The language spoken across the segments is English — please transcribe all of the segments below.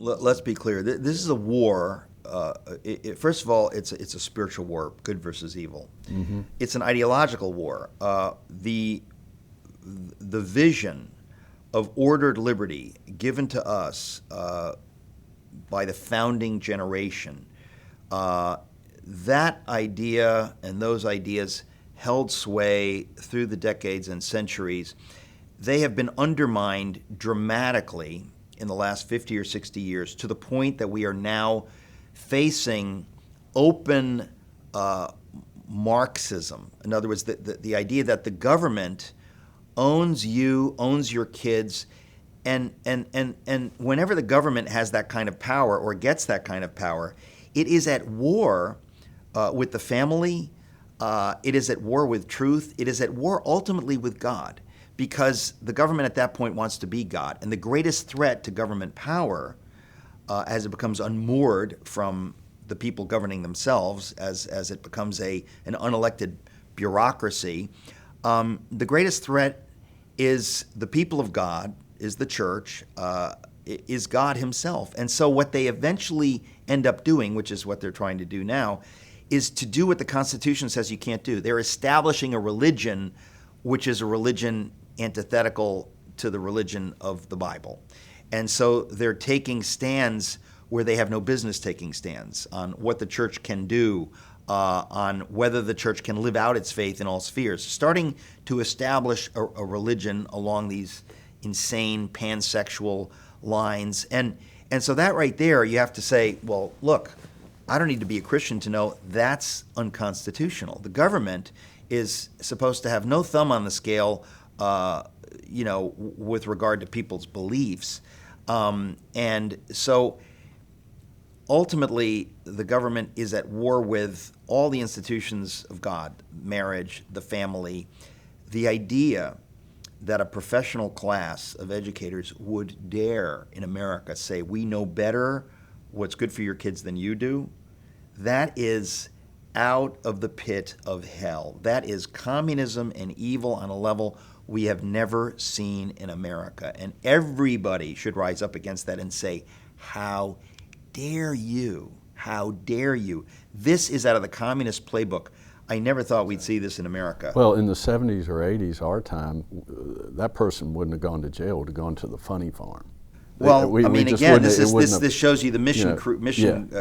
let's be clear. This is a war. First of all, it's a spiritual war, good versus evil. Mm-hmm. It's an ideological war. The vision of ordered liberty given to us by the founding generation, that idea and those ideas held sway through the decades and centuries. They have been undermined dramatically in the last 50 or 60 years to the point that we are now facing open Marxism. In other words, the idea that the government owns you, owns your kids, and whenever the government has that kind of power or gets that kind of power, it is at war with the family, it is at war with truth, it is at war ultimately with God, because the government at that point wants to be God. And the greatest threat to government power, as it becomes unmoored from the people governing themselves, as it becomes an unelected bureaucracy, the greatest threat is the people of God, is the church, is God himself. And so what they eventually end up doing, which is what they're trying to do now, is to do what the Constitution says you can't do. They're establishing a religion which is a religion antithetical to the religion of the Bible. And so they're taking stands where they have no business taking stands on what the church can do, on whether the church can live out its faith in all spheres, starting to establish a religion along these insane pansexual lines. And so that right there, you have to say, well, look, I don't need to be a Christian to know that's unconstitutional. The government is supposed to have no thumb on the scale, with regard to people's beliefs. And so ultimately, the government is at war with all the institutions of God, marriage, the family. The idea that a professional class of educators would dare in America say, we know better what's good for your kids than you do, that is out of the pit of hell. That is communism and evil on a level we have never seen in America. And everybody should rise up against that and say, how dare you? How dare you? This is out of the communist playbook. I never thought we'd see this in America. Well, in the 70s or 80s, our time, that person wouldn't have gone to jail, would have gone to the funny farm. Well, again, this shows you the mission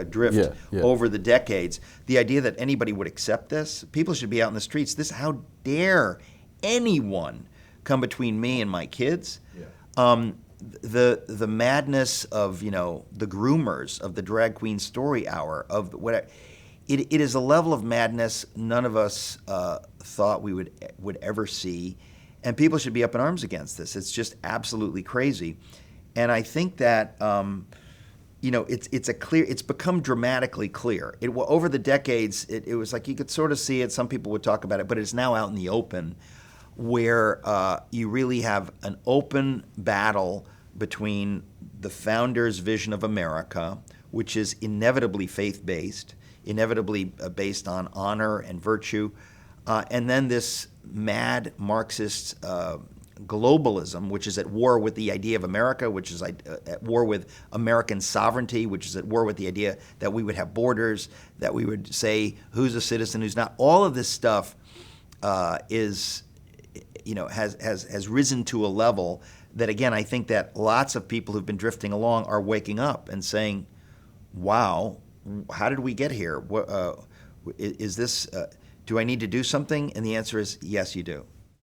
drift over the decades. The idea that anybody would accept this, people should be out in the streets. How dare anyone come between me and my kids? Yeah. The madness of the groomers of the drag queen story hour of what it is a level of madness none of us thought we would ever see, and people should be up in arms against this. It's just absolutely crazy. And I think that it's become dramatically clear. Over the decades, it was like you could sort of see it. Some people would talk about it, but it's now out in the open, where you really have an open battle between the founders' vision of America, which is inevitably faith-based, inevitably based on honor and virtue, and then this mad Marxist globalism, which is at war with the idea of America, which is at war with American sovereignty, which is at war with the idea that we would have borders, that we would say who's a citizen, who's not. All of this stuff has risen to a level that, again, I think that lots of people who've been drifting along are waking up and saying, wow, how did we get here? Is this? Do I need to do something? And the answer is yes, you do.